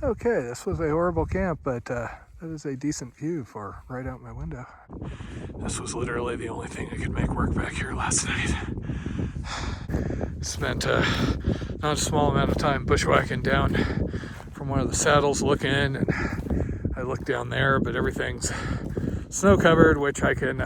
Okay, this was a horrible camp, but that is a decent view for right out my window. This was literally the only thing I could make work back here last night. Spent not a small amount of time bushwhacking down from one of the saddles looking in, and I looked down there, but everything's snow covered, which I can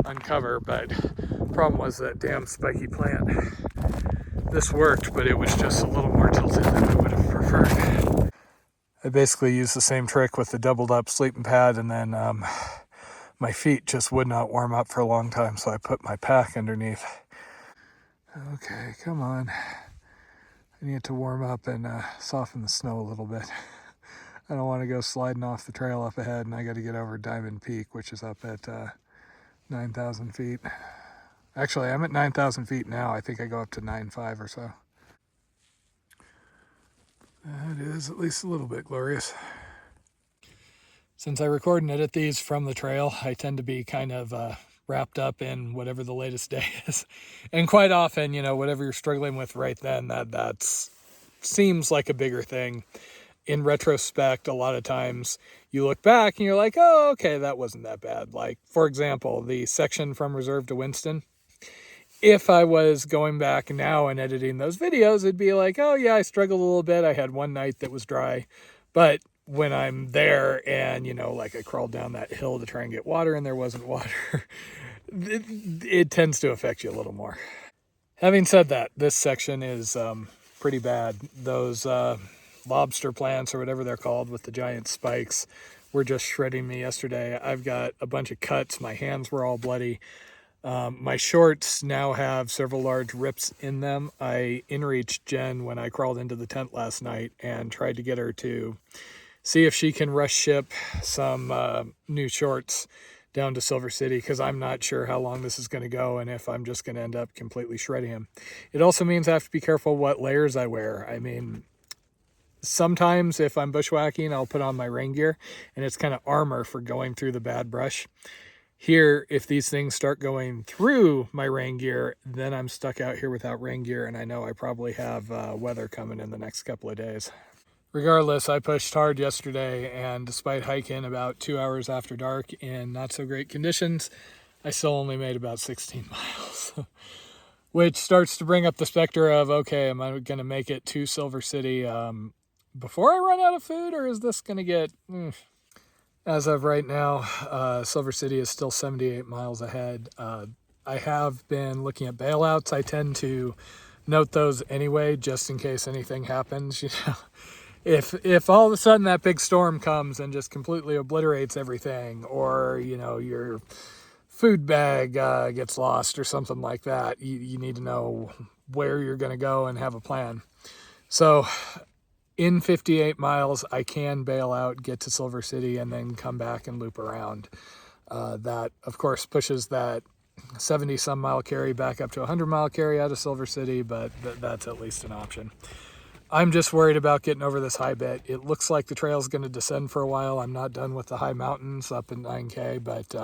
uncover, but the problem was that damn spiky plant. This worked, but it was just a little more tilted than I would have preferred. I basically used the same trick with the doubled up sleeping pad, and then my feet just would not warm up for a long time, so I put my pack underneath. Okay, come on. I need to warm up and soften the snow a little bit. I don't want to go sliding off the trail up ahead, and I got to get over Diamond Peak, which is up at 9,000 feet. Actually, I'm at 9,000 feet now. I think I go up to 9,500 or so. That is at least a little bit glorious. Since I record and edit these from the trail, I tend to be kind of wrapped up in whatever the latest day is. And quite often, you know, whatever you're struggling with right then, that seems like a bigger thing. In retrospect, a lot of times you look back and you're like, oh, okay, that wasn't that bad. Like, for example, the section from Reserve to Winston. If I was going back now and editing those videos, it'd be like, oh yeah, I struggled a little bit. I had one night that was dry. But when I'm there and, you know, like I crawled down that hill to try and get water and there wasn't water, it tends to affect you a little more. Having said that, this section is pretty bad. Those lobster plants or whatever they're called with the giant spikes were just shredding me yesterday. I've got a bunch of cuts. My hands were all bloody. My shorts now have several large rips in them. I in-reached Jen when I crawled into the tent last night and tried to get her to see if she can rush ship some new shorts down to Silver City, because I'm not sure how long this is going to go and if I'm just going to end up completely shredding him. It also means I have to be careful what layers I wear. I mean, sometimes if I'm bushwhacking, I'll put on my rain gear and it's kind of armor for going through the bad brush. Here, if these things start going through my rain gear, then I'm stuck out here without rain gear, and I know I probably have weather coming in the next couple of days. Regardless, I pushed hard yesterday, and despite hiking about 2 hours after dark in not so great conditions, I still only made about 16 miles. Which starts to bring up the specter of, okay, am I going to make it to Silver City before I run out of food, or is this going to get... As of right now, Silver City is still 78 miles ahead. I have been looking at bailouts. I tend to note those anyway, just in case anything happens. You know, if all of a sudden that big storm comes and just completely obliterates everything, or you know your food bag gets lost or something like that, you need to know where you're going to go and have a plan. So in 58 miles, I can bail out, get to Silver City, and then come back and loop around. That, of course, pushes that 70-some mile carry back up to a 100-mile carry out of Silver City, but that's at least an option. I'm just worried about getting over this high bit. It looks like the trail's going to descend for a while. I'm not done with the high mountains up in 9K, but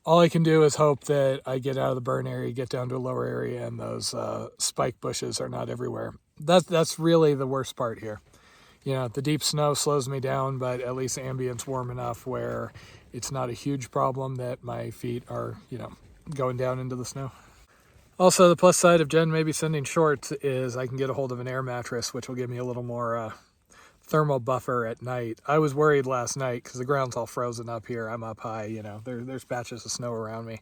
all I can do is hope that I get out of the burn area, get down to a lower area, and those spike bushes are not everywhere. That's really the worst part here. You know, the deep snow slows me down, but at least the ambient's warm enough where it's not a huge problem that my feet are, you know, going down into the snow. Also, the plus side of Jen maybe sending shorts is I can get a hold of an air mattress, which will give me a little more thermal buffer at night. I was worried last night because the ground's all frozen up here. I'm up high, you know, there's patches of snow around me.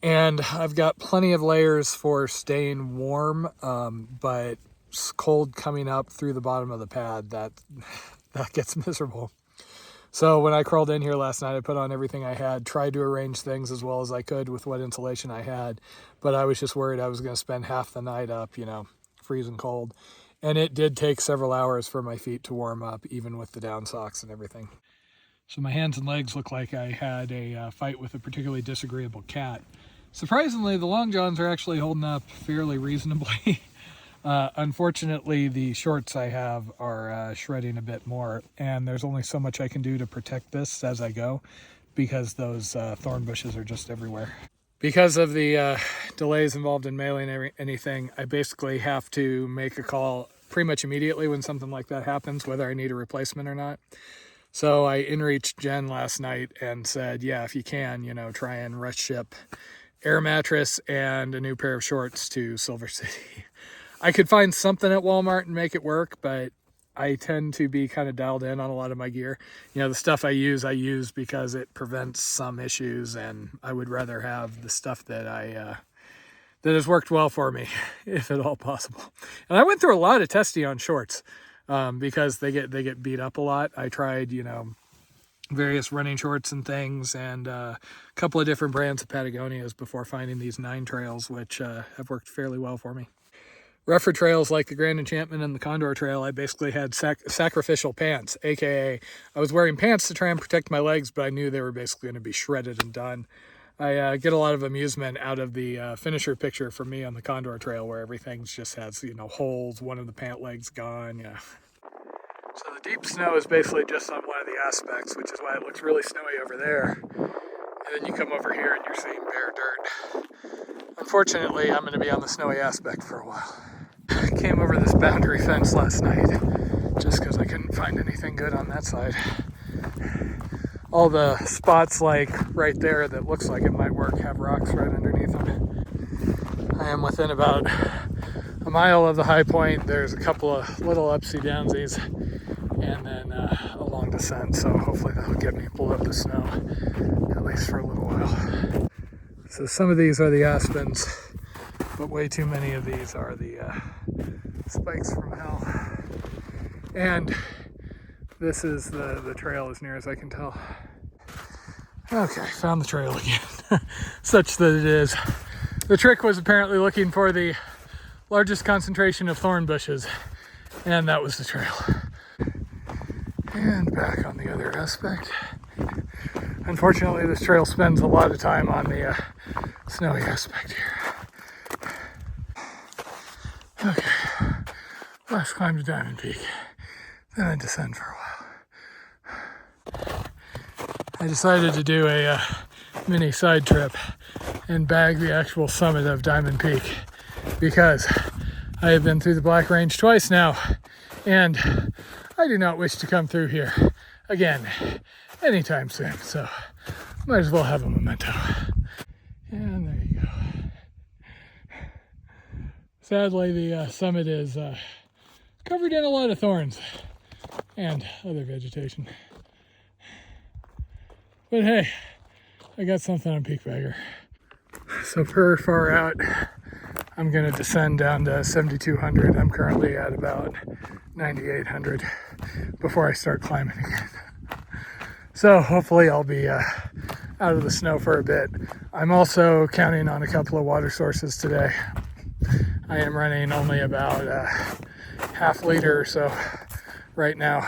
And I've got plenty of layers for staying warm, but cold coming up through the bottom of the pad, that gets miserable. So when I crawled in here last night, I put on everything I had, tried to arrange things as well as I could with what insulation I had, but I was just worried I was going to spend half the night up, you know, freezing cold. And it did take several hours for my feet to warm up, even with the down socks and everything. So my hands and legs look like I had a fight with a particularly disagreeable cat. Surprisingly, the long johns are actually holding up fairly reasonably. Unfortunately, the shorts I have are shredding a bit more, and there's only so much I can do to protect this as I go, because those thorn bushes are just everywhere. Because of the delays involved in mailing anything, I basically have to make a call pretty much immediately when something like that happens, whether I need a replacement or not. So I in-reached Jen last night and said, yeah, if you can, you know, try and rush ship air mattress and a new pair of shorts to Silver City. I could find something at Walmart and make it work, but I tend to be kind of dialed in on a lot of my gear. You know, the stuff I use because it prevents some issues, and I would rather have the stuff that that has worked well for me, if at all possible. And I went through a lot of testing on shorts because they get beat up a lot. I tried, you know, various running shorts and things, and a couple of different brands of Patagonias before finding these 9 trails, which have worked fairly well for me. Rougher trails like the Grand Enchantment and the Condor Trail, I basically had sacrificial pants, aka I was wearing pants to try and protect my legs, but I knew they were basically going to be shredded and done. I get a lot of amusement out of the finisher picture for me on the Condor Trail, where everything just has, you know, holes, one of the pant legs gone, yeah. So the deep snow is basically just on one of the aspects, which is why it looks really snowy over there. And then you come over here and you're seeing bare dirt. Unfortunately, I'm going to be on the snowy aspect for a while. I came over this boundary fence last night just because I couldn't find anything good on that side. All the spots like right there that looks like it might work have rocks right underneath them. I am within about a mile of the high point. There's a couple of little upsy downsies and then a long descent, so hopefully that'll get me below the snow, at least for a little while. So some of these are the aspens, but way too many of these are the spikes from hell. And this is the trail as near as I can tell. Okay, found the trail again, such that it is. The trick was apparently looking for the largest concentration of thorn bushes, and that was the trail. And back on the other aspect. Unfortunately, this trail spends a lot of time on the snowy aspect here. Okay, last climb to Diamond Peak, then I descend for a while. I decided to do a mini side trip and bag the actual summit of Diamond Peak because I have been through the Black Range twice now, and I do not wish to come through here again anytime soon, so might as well have a memento. And there you go. Sadly, the summit is covered in a lot of thorns and other vegetation. But hey, I got something on Peak Bagger. So per far out, I'm going to descend down to 7,200. I'm currently at about 9,800 before I start climbing again. So hopefully I'll be out of the snow for a bit. I'm also counting on a couple of water sources today. I am running only about half liter or so right now,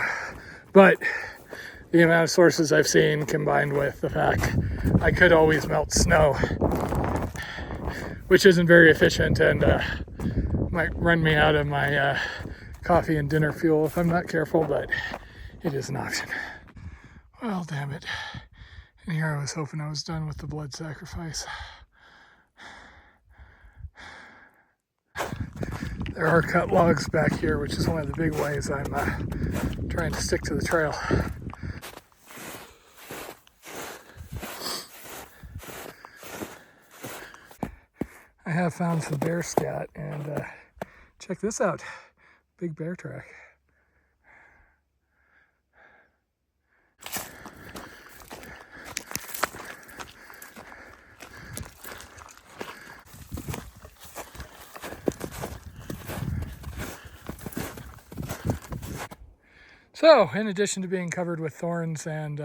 but the amount of sources I've seen combined with the fact I could always melt snow, which isn't very efficient and might run me out of my coffee and dinner fuel if I'm not careful, but it is an option. Well, damn it. And here I was hoping I was done with the blood sacrifice. There are cut logs back here, which is one of the big ways I'm trying to stick to the trail. I have found some bear scat, and check this out, big bear track. So, in addition to being covered with thorns and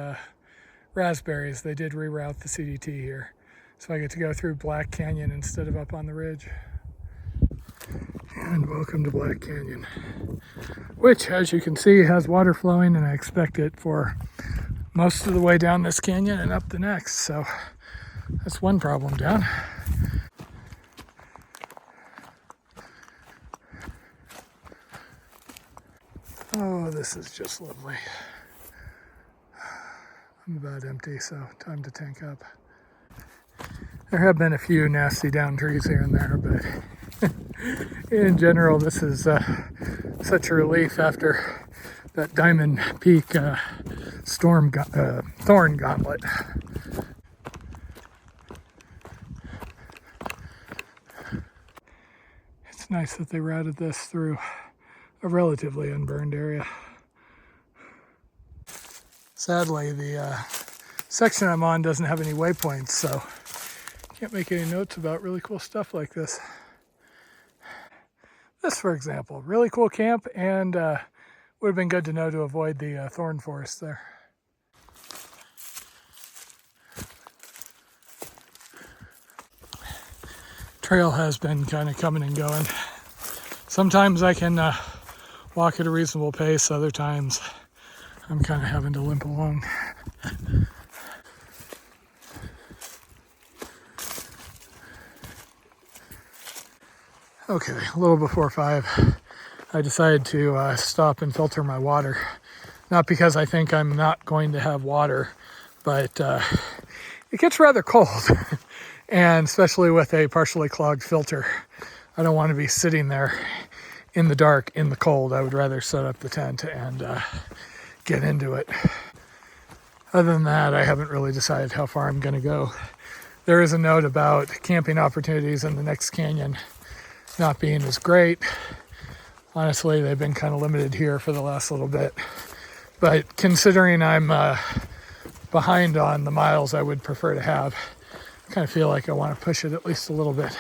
raspberries, they did reroute the CDT here. So I get to go through Black Canyon instead of up on the ridge. And welcome to Black Canyon, which, as you can see, has water flowing, and I expect it for most of the way down this canyon and up the next. So that's one problem down. Oh, this is just lovely. I'm about empty, so time to tank up. There have been a few nasty down trees here and there, but in general, this is such a relief after that Diamond Peak thorn gauntlet. It's nice that they routed this through a relatively unburned area. Sadly, the section I'm on doesn't have any waypoints, so can't make any notes about really cool stuff like this. This, for example, really cool camp, and would have been good to know to avoid the thorn forest there. Trail has been kind of coming and going. Sometimes I can walk at a reasonable pace, other times I'm kind of having to limp along. Okay, a little before 5, I decided to stop and filter my water. Not because I think I'm not going to have water, but it gets rather cold. And especially with a partially clogged filter, I don't want to be sitting there in the dark, in the cold. I would rather set up the tent and get into it. Other than that, I haven't really decided how far I'm going to go. There is a note about camping opportunities in the next canyon not being as great. Honestly, they've been kind of limited here for the last little bit. But considering I'm behind on the miles I would prefer to have, I kind of feel like I want to push it at least a little bit.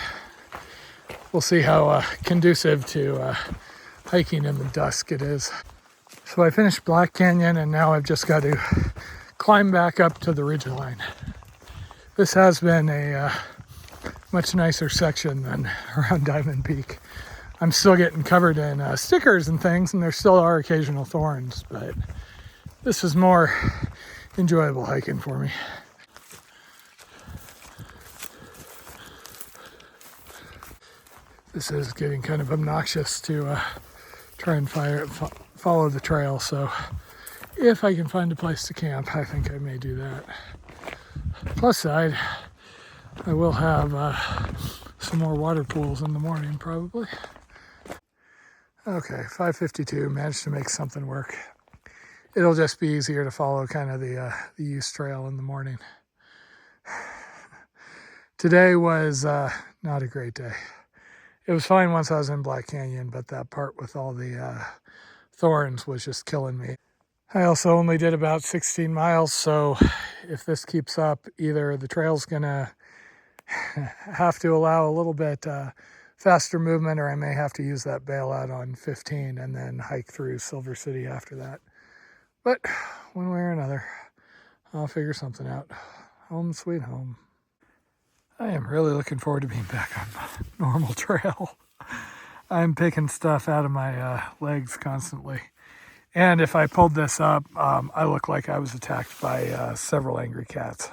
We'll see how conducive to hiking in the dusk it is. So I finished Black Canyon, and now I've just got to climb back up to the ridgeline. This has been a much nicer section than around Diamond Peak. I'm still getting covered in stickers and things, and there still are occasional thorns, but this is more enjoyable hiking for me. This is getting kind of obnoxious to try and follow the trail, so if I can find a place to camp, I think I may do that. Plus side, I will have some more water pools in the morning, probably. Okay, 5:52, managed to make something work. It'll just be easier to follow kind of the use trail in the morning. Today was not a great day. It was fine once I was in Black Canyon, but that part with all the thorns was just killing me. I also only did about 16 miles, so if this keeps up, either the trail's gonna have to allow a little bit faster movement, or I may have to use that bailout on 15 and then hike through Silver City after that. But one way or another, I'll figure something out. Home sweet home. I am really looking forward to being back on the normal trail. I'm picking stuff out of my legs constantly. And if I pulled this up, I look like I was attacked by several angry cats.